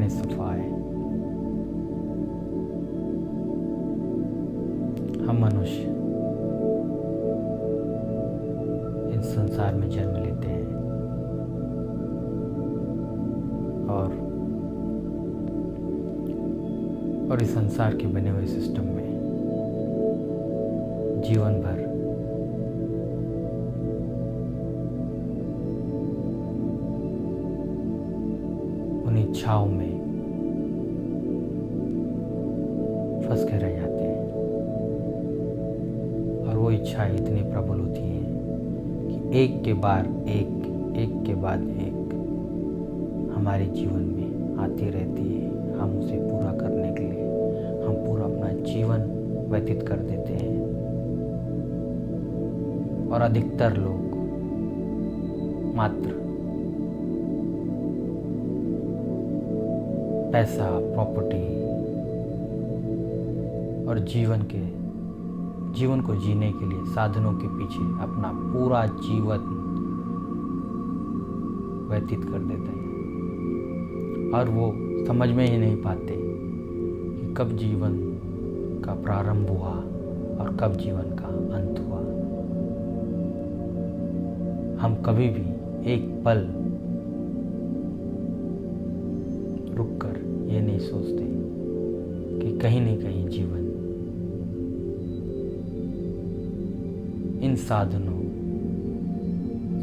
करने सफाए। हम मनुष्य इस संसार में जन्म लेते हैं और इस संसार के बने हुए सिस्टम में जीवन भर उन इच्छाओं में फंस के रह जाते हैं और वो इच्छाएं इतनी प्रबल होती हैं कि एक के बाद एक हमारे जीवन में आती रहती है। हम उसे पूरा करने के लिए हम पूरा अपना जीवन व्यतीत कर देते हैं और अधिकतर लोग मात्र पैसा, प्रॉपर्टी और जीवन को जीने के लिए साधनों के पीछे अपना पूरा जीवन व्यतीत कर देते हैं और वो समझ में ही नहीं पाते कि कब जीवन का प्रारंभ हुआ और कब जीवन का अंत हुआ। हम कभी भी एक पल रुककर ये नहीं सोचते कि कहीं न कहीं जीवन इन साधनों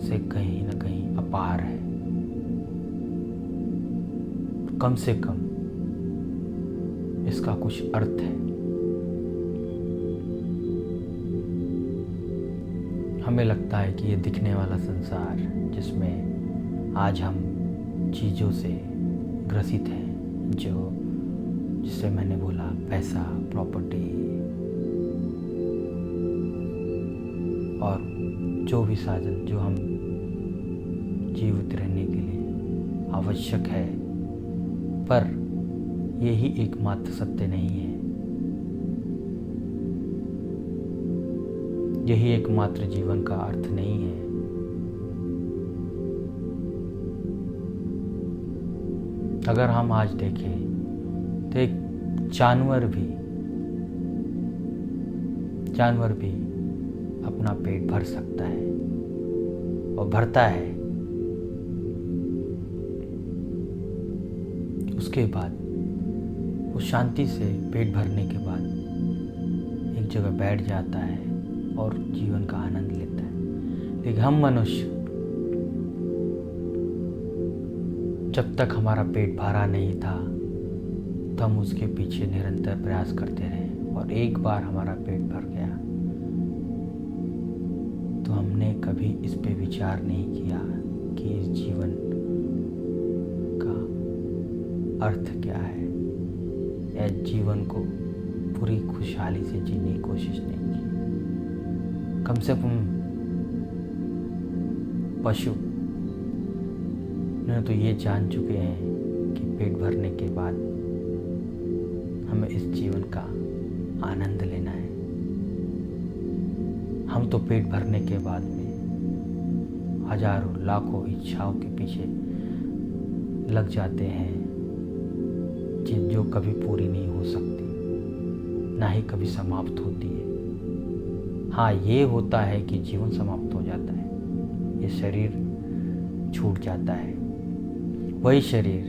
से कहीं न कहीं अपार है। कम से कम इसका कुछ अर्थ है। हमें लगता है कि ये दिखने वाला संसार जिसमें आज हम चीज़ों से ग्रसित हैं, जिससे मैंने बोला पैसा, प्रॉपर्टी और जो भी साधन जो हम जीवित रहने के लिए आवश्यक है, पर यही एकमात्र सत्य नहीं है। यही एकमात्र जीवन का अर्थ नहीं है। अगर हम आज देखें तो एक जानवर भी अपना पेट भर सकता है और भरता है। उसके बाद वो शांति से पेट भरने के बाद एक जगह बैठ जाता है और जीवन का आनंद लेता है। लेकिन हम मनुष्य जब तक हमारा पेट भरा नहीं था तो हम उसके पीछे निरंतर प्रयास करते रहे और एक बार हमारा पेट भर गया तो हमने कभी इस पे विचार नहीं किया कि इस जीवन का अर्थ क्या है या जीवन को पूरी खुशहाली से जीने की कोशिश नहीं की। कम से कम पशु ने तो ये जान चुके हैं कि पेट भरने के बाद हमें इस जीवन का आनंद लेना है। हम तो पेट भरने के बाद में हजारों लाखों इच्छाओं के पीछे लग जाते हैं जो कभी पूरी नहीं हो सकती, ना ही कभी समाप्त होती है। हाँ, ये होता है कि जीवन समाप्त हो जाता है, ये शरीर छूट जाता है। वही शरीर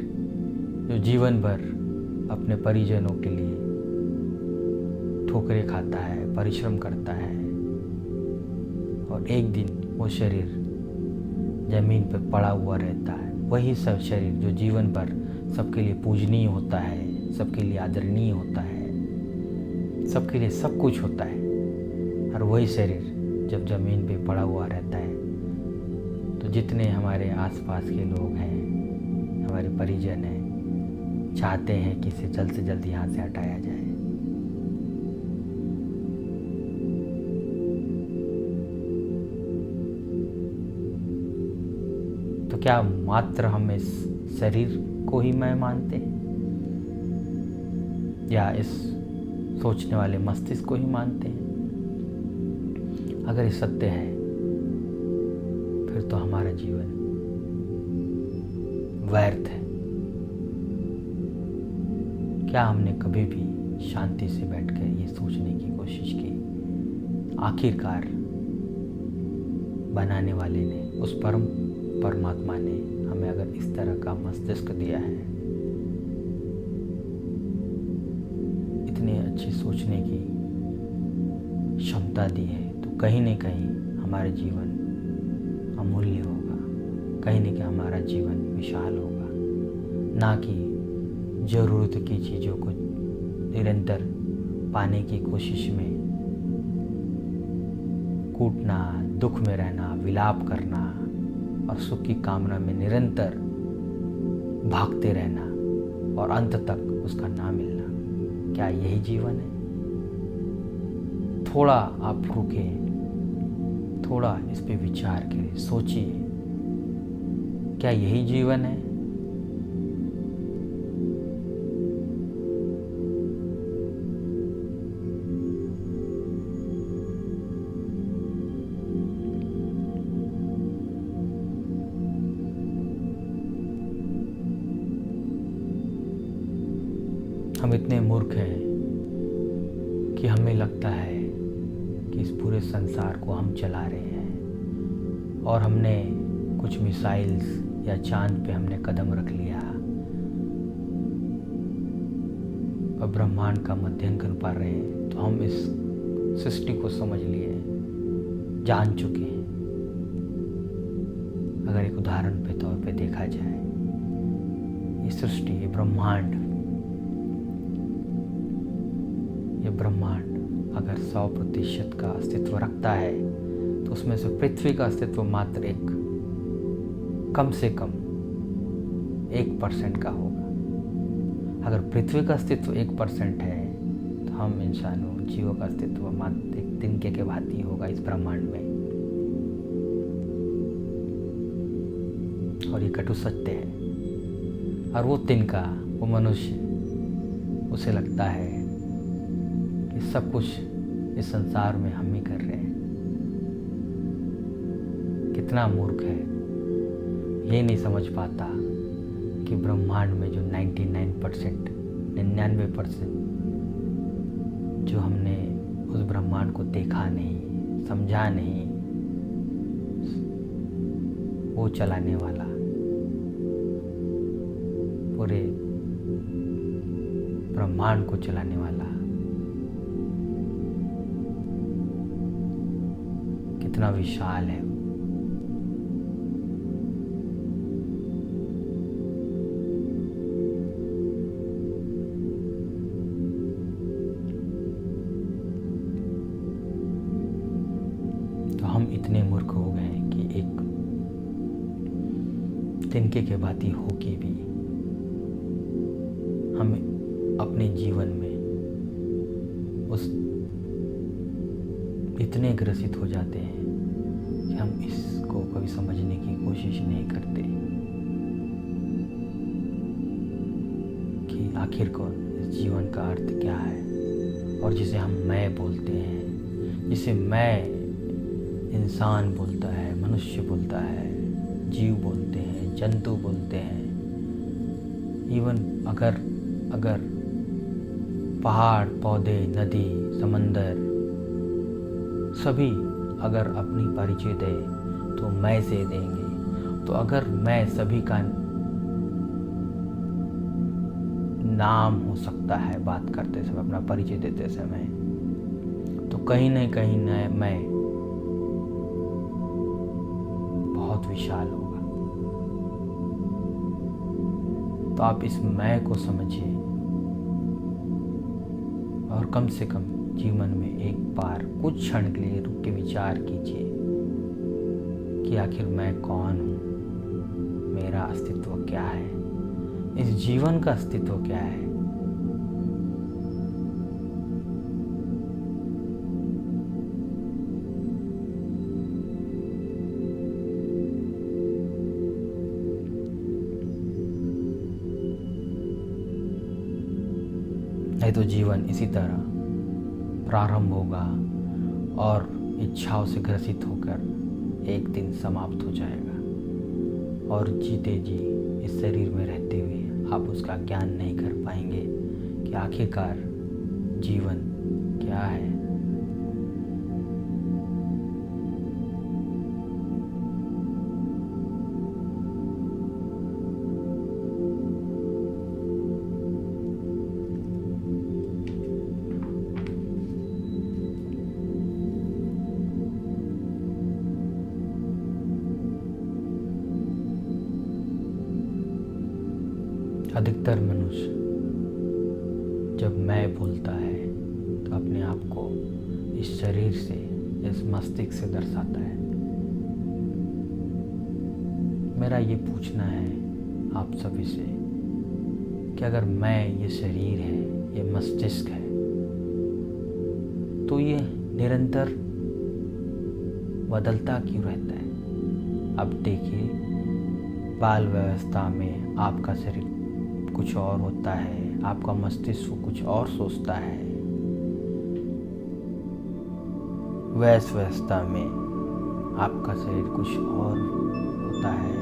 जो जीवन भर अपने परिजनों के लिए ठोकरें खाता है, परिश्रम करता है और एक दिन वो शरीर जमीन पर पड़ा हुआ रहता है। वही सब शरीर जो जीवन भर सबके लिए पूजनीय होता है, सबके लिए आदरणीय होता है, सबके लिए सब कुछ होता है, और वही शरीर जब ज़मीन पे पड़ा हुआ रहता है तो जितने हमारे आसपास के लोग हैं, हमारे परिजन हैं, चाहते हैं कि इसे जल्द से जल्द यहाँ से हटाया जाए। तो क्या मात्र हम इस शरीर को ही मैं मानते हैं या इस सोचने वाले मस्तिष्क को ही मानते हैं? अगर ये सत्य है फिर तो हमारा जीवन व्यर्थ है। क्या हमने कभी भी शांति से बैठकर ये सोचने की कोशिश की, आखिरकार बनाने वाले ने, उस परमात्मा ने हमें अगर इस तरह का मस्तिष्क दिया है, इतनी अच्छी सोचने की क्षमता दी है, तो कहीं न कहीं हमारा जीवन अमूल्य होगा, कहीं न कहीं हमारा जीवन विशाल होगा, ना कि ज़रूरत की चीज़ों को निरंतर पाने की कोशिश में कूटना, दुख में रहना, विलाप करना और सुख की कामना में निरंतर भागते रहना और अंत तक उसका ना मिलना। क्या यही जीवन है? थोड़ा आप रुके, थोड़ा इस पे विचार करें, सोचिए, क्या यही जीवन है? हम इतने मूर्ख हैं कि हमें लगता है कि इस पूरे संसार को हम चला रहे हैं और हमने कुछ मिसाइल्स या चांद पे हमने कदम रख लिया और ब्रह्मांड का अध्ययन कर पा रहे हैं, तो हम इस सृष्टि को समझ लिए, जान चुके हैं। अगर एक उदाहरण के तौर पे देखा जाए, ये सृष्टि, ये ब्रह्मांड अगर 100% का अस्तित्व रखता है, तो उसमें से पृथ्वी का अस्तित्व मात्र एक, कम से कम 1% का होगा। अगर पृथ्वी का अस्तित्व 1% है, तो हम इंसानों, जीवों का अस्तित्व मात्र एक तिनके के भांति होगा इस ब्रह्मांड में। और ये कटु सत्य है। और वो तिनका, वो मनुष्य, उसे लगता है कि सब कुछ इस संसार में हम ही कर रहे हैं। कितना मूर्ख है, ये नहीं समझ पाता कि ब्रह्मांड में जो 99% जो हमने उस ब्रह्मांड को देखा नहीं, समझा नहीं, वो चलाने वाला, पूरे ब्रह्मांड को चलाने वाला कितना विशाल है। तो हम इतने मूर्ख हो गए हैं कि एक तिनके के भांति हो के भी हम अपने जीवन में उस इतने ग्रसित हो जाते हैं कि हम इसको कभी समझने की कोशिश नहीं करते कि आखिर को इस जीवन का अर्थ क्या है। और जिसे हम मैं बोलते हैं, जिसे मैं इंसान बोलता है, मनुष्य बोलता है, जीव बोलते हैं, जंतु बोलते हैं, इवन अगर पहाड़, पौधे, नदी, समंदर सभी अगर अपनी परिचय दे तो मैं से देंगे। तो अगर मैं सभी का नाम हो सकता है बात करते समय, अपना परिचय देते समय, तो कहीं न कहीं मैं बहुत विशाल होगा। तो आप इस मैं को समझिए और कम से कम जीवन में एक बार कुछ क्षण के लिए रुक के विचार कीजिए कि आखिर मैं कौन हूँ, मेरा अस्तित्व क्या है, इस जीवन का अस्तित्व क्या है। नहीं तो जीवन इसी तरह प्रारंभ होगा और इच्छाओं से ग्रसित होकर एक दिन समाप्त हो जाएगा। और जीते जी इस शरीर में रहते हुए आप उसका ज्ञान नहीं कर पाएंगे, कि आखिरकार जीवन क्या है। अधिकतर मनुष्य जब मैं बोलता है तो अपने आप को इस शरीर से, इस मस्तिष्क से दर्शाता है। मेरा ये पूछना है आप सभी से कि अगर मैं ये शरीर है, ये मस्तिष्क है, तो ये निरंतर बदलता क्यों रहता है? अब देखिए, बाल व्यवस्था में आपका शरीर कुछ और होता है, आपका मस्तिष्क कुछ और सोचता है। वैस व्यवस्था में आपका शरीर कुछ और होता है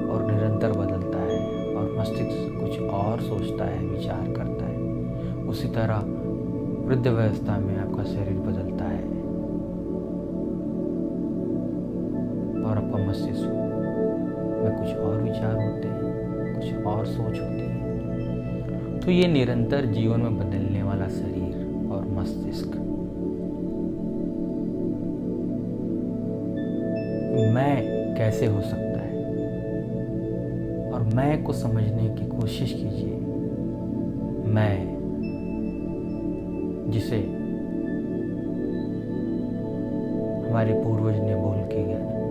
और निरंतर बदलता है, और मस्तिष्क कुछ और सोचता है, विचार करता है। उसी तरह वृद्ध व्यवस्था में आपका शरीर बदलता है और आपका मस्तिष्क में कुछ और विचार होते हैं, कुछ और सोच होती है। तो ये निरंतर जीवन में बदलने वाला शरीर और मस्तिष्क मैं कैसे हो सकता है? और मैं को समझने की कोशिश कीजिए। मैं जिसे हमारे पूर्वज ने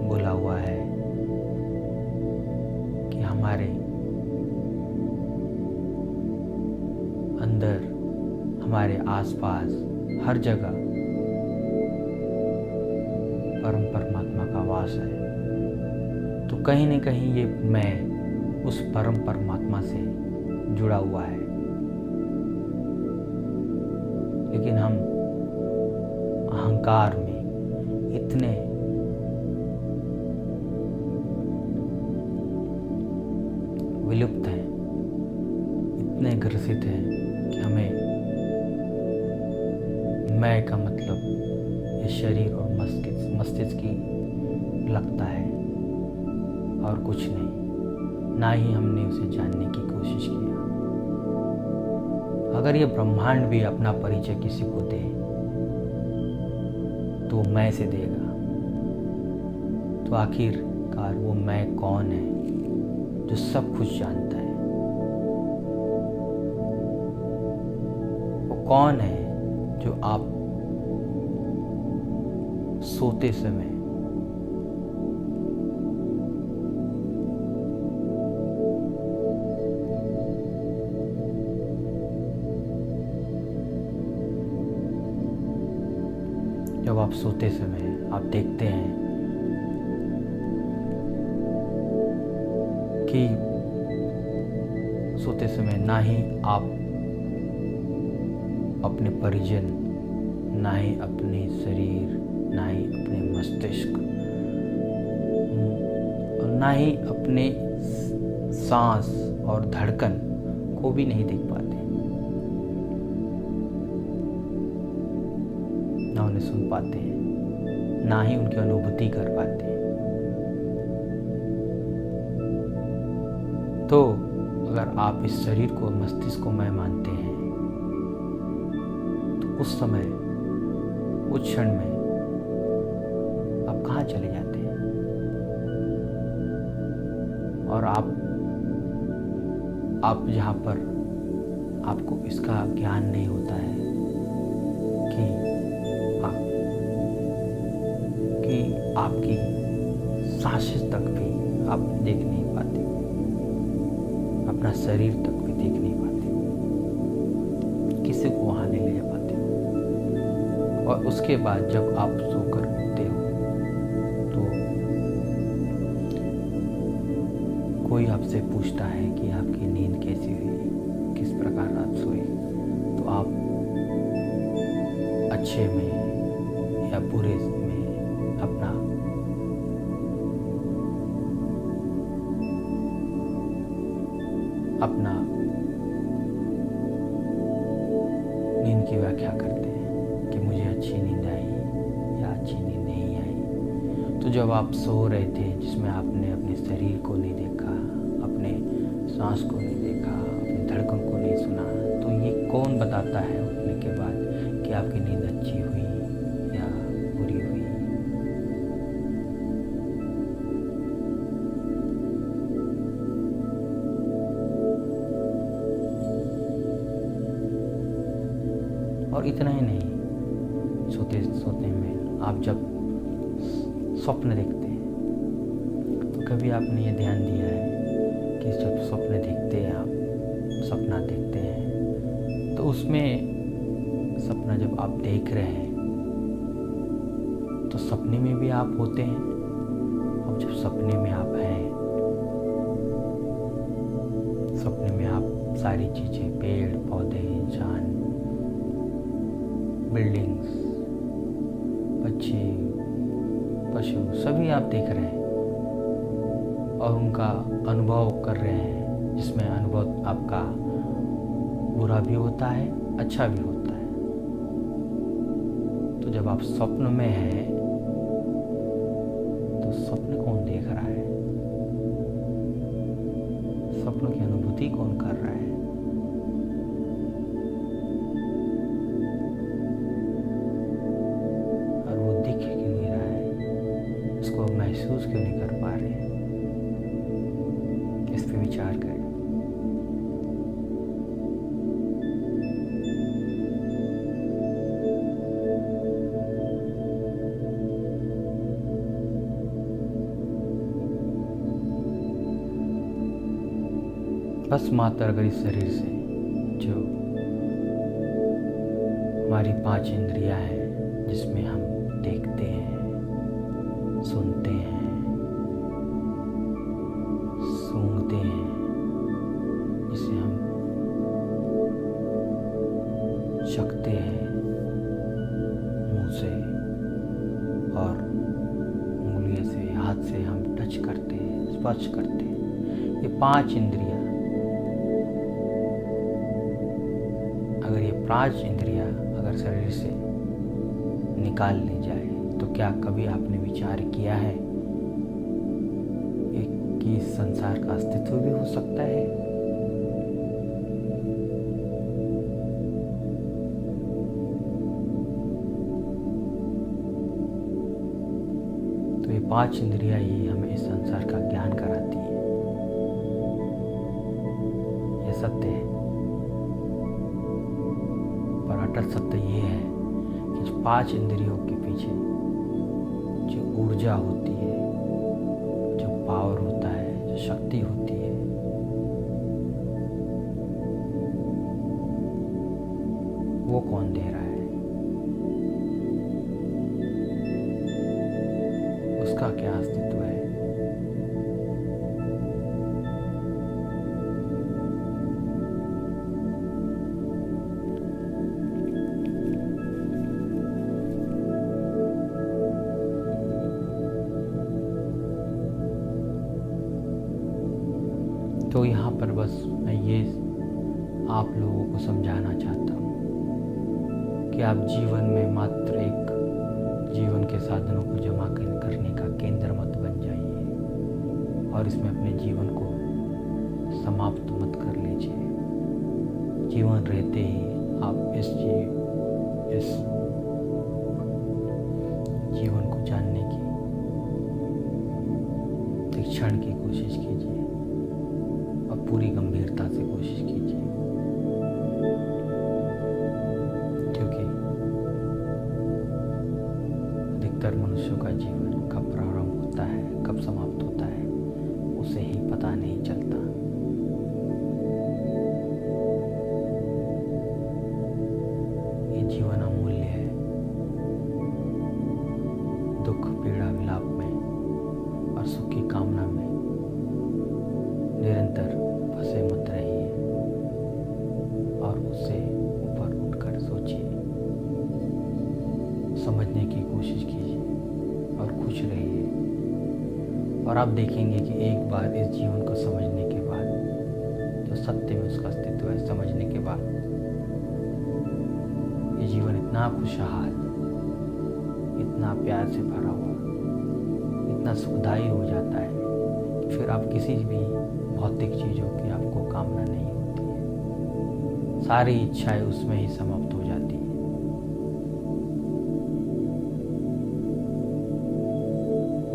बोला हुआ है कि हमारे अंदर, हमारे आसपास, हर जगह परम परमात्मा का वास है। तो कहीं न कहीं ये मैं उस परम परमात्मा से जुड़ा हुआ है। लेकिन हम अहंकार में इतने विलुप्त हैं, इतने ग्रसित हैं कि हमें मैं का मतलब ये शरीर और मस्तिष्क की लगता है और कुछ नहीं। ना ही हमने उसे जानने की कोशिश किया। अगर ये ब्रह्मांड भी अपना परिचय किसी को दे तो मैं से देगा। तो आखिरकार वो मैं कौन है जो सब कुछ जानता है? वो कौन है जो आप सोते समय जब आप सोते समय आप देखते हैं कि सोते समय ना ही आप अपने परिजन, ना ही अपने शरीर, ना ही अपने मस्तिष्क, और ना ही अपने सांस और धड़कन को भी नहीं देख पाते, ना उन्हें सुन पाते हैं, ना ही उनकी अनुभूति कर पाते हैं। तो अगर आप इस शरीर को, मस्तिष्क को मैं मानते हैं, तो उस समय, उस क्षण में आप कहाँ चले जाते हैं? और आप जहाँ पर आपको इसका ज्ञान नहीं होता है कि आपकी सांसें तक भी आप देख नहीं पाते, अपना शरीर तक भी देख नहीं पाते, किसी को वहाँ नहीं ले जा पाते। और उसके बाद जब आप सोकर उठते हो तो कोई आपसे पूछता है कि आपकी नींद कैसी हुई, किस प्रकार आप सोए, तो आप अच्छे में या बुरे में अपना जब आप सो रहे थे, जिसमें आपने अपने शरीर को नहीं देखा, अपने सांस को नहीं देखा, अपनी धड़कन को नहीं सुना, तो ये कौन बताता है उठने के बाद कि आपकी नींद अच्छी हुई या बुरी हुई? और इतना ही नहीं, सोते सोते में आप जब स्वप्न देखते हैं तो कभी आपने ये ध्यान दिया है कि जब स्वप्न देखते हैं, आप सपना देखते हैं, तो उसमें सपना जब आप देख रहे हैं तो सपने में भी आप होते हैं। अब जब सपने में आप हैं, सपने में आप सारी चीज़ें, पेड़ पौधे, इंसान, बिल्डिंग्स, पक्षी, पशु, सभी आप देख रहे हैं और उनका अनुभव कर रहे हैं, जिसमें अनुभव आपका बुरा भी होता है, अच्छा भी होता है। तो जब आप स्वप्न में हैं तो स्वप्न कौन देख रहा है? स्वप्न की अनुभूति कौन कर रहा है? और वो दिख क्यों नहीं रहा है? उसको महसूस क्यों नहीं कर पा रहे? इस पे विचार करें। बस मात्र अगर इस शरीर से जो हमारी 5 इंद्रियां हैं, जिसमें हम देखते हैं, सुनते हैं, सूंघते हैं, जिसे हम चखते हैं मुंह से और उंगलियों से, हाथ से हम टच करते हैं, स्पर्श करते हैं, ये 5 इंद्रियां, अगर ये 5 इंद्रियां अगर शरीर से निकाल ली जाए तो क्या कभी आपने विचार किया है कि इस संसार का अस्तित्व भी हो सकता है? तो ये 5 इंद्रियां ही हमें इस संसार का ज्ञान कराती है। यह सत्य है, पर अटल सत्य ये है कि 5 इंद्रियों के पीछे जो ऊर्जा होती है, जो पावर होता है, जो शक्ति होती है, वो कौन दे रहा है? उसका क्या अस्तित्व है? तो यहाँ पर बस मैं ये आप लोगों को समझाना चाहता हूँ कि आप जीवन में मात्र एक जीवन के साधनों को जमा करने का केंद्र मत बन जाइए और इसमें अपने जीवन को समाप्त मत कर लीजिए। जीवन रहते ही आप इस जीवन को जानने की, शिक्षण की कोशिश कीजिए और पूरी गंभीरता से कोशिश कीजिए, क्योंकि अधिकतर मनुष्यों का जीवन कब प्रारंभ होता है, कब समाप्त होता है, उसे ही पता नहीं चलता। ये जीवन अमूल्य है। दुख, पीड़ा, विलाप में और सुख की कामना में निरंतर फंसे मत रहिए और उससे ऊपर उठकर सोचिए, समझने की कोशिश कीजिए और खुश रहिए। और आप देखेंगे कि एक बार इस जीवन को समझने के बाद, जो सत्य में उसका अस्तित्व है, समझने के बाद ये जीवन इतना खुशहाल, इतना प्यार से भरा हुआ, इतना सुखदायी हो जाता है कि फिर आप किसी भी भौतिक चीज़ों की आपको कामना नहीं होती है। सारी इच्छाएं उसमें ही समाप्त हो जाती हैं।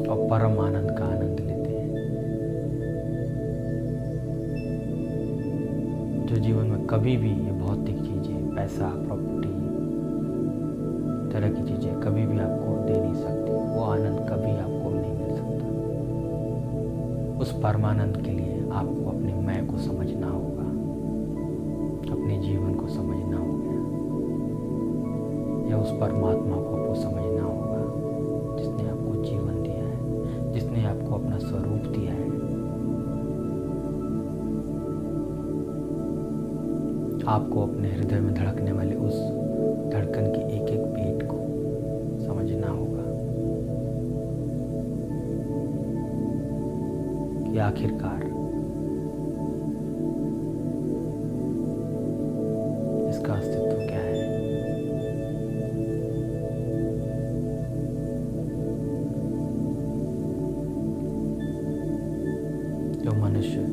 और परम आनंद का आनंद लेते हैं। जो जीवन में कभी भी ये भौतिक चीज़ें, पैसा, प्रॉपर्टी, तरह की चीज़ें कभी भी आपको दे नहीं सकती, वो आनंद कभी आपको नहीं मिल सकता। उस परमानंद के लिए आपको अपने मैं को समझना होगा, अपने जीवन को समझना होगा, या उस परमात्मा को आपको समझना होगा जिसने आपको जीवन दिया है, जिसने आपको अपना स्वरूप दिया है। आपको अपने हृदय में धड़कने वाले उस धड़कन की एक एक बीट को समझना होगा कि आखिरकार इसका अस्तित्व क्या है। जो मनुष्य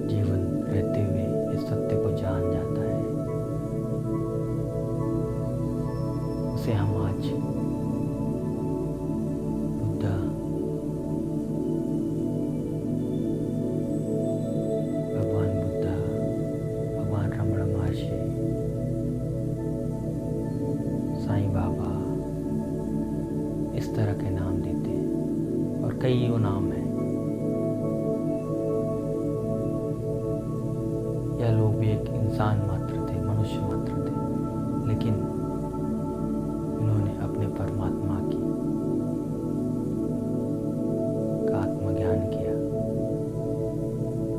जीवन रहते हुए इस सत्य को जान जाता है, उसे हम आज बुद्धा, भगवान बुद्धा, भगवान रमण महर्षि, साईं बाबा, इस तरह के नाम देते हैं। और कई वो नाम हैं। यह लोग भी एक इंसान मात्र थे, मनुष्य मात्र थे, लेकिन इन्होंने अपने परमात्मा का आत्मज्ञान किया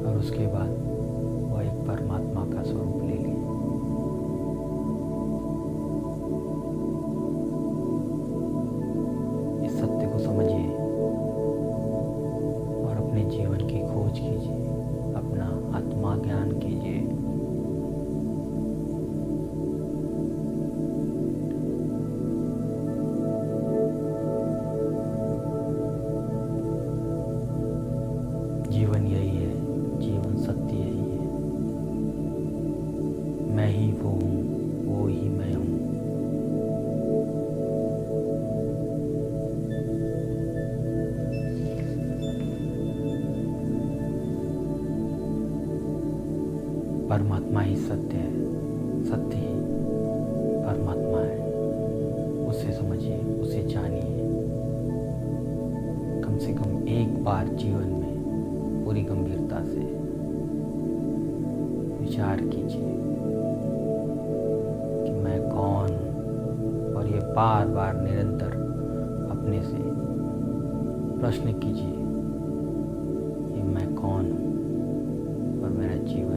और उसके बाद वह एक परमात्मा का स्वरूप ले लिए। इस सत्य को समझिए और अपने जीवन की खोज कीजिए, अपना आत्मा ज्ञान कीजिए। जीवन यही है, जीवन सत्य यही है। मैं ही वो हूँ, वो ही मैं हूँ। परमात्मा ही सत्य है, सत्य ही परमात्मा है। उसे समझिए, उसे जानिए। कम से कम एक बार जीवन में पूरी गंभीरता से विचार कीजिए कि मैं कौन हूँ, और ये बार बार निरंतर अपने से प्रश्न कीजिए कि मैं कौन हूँ और मेरा जीवन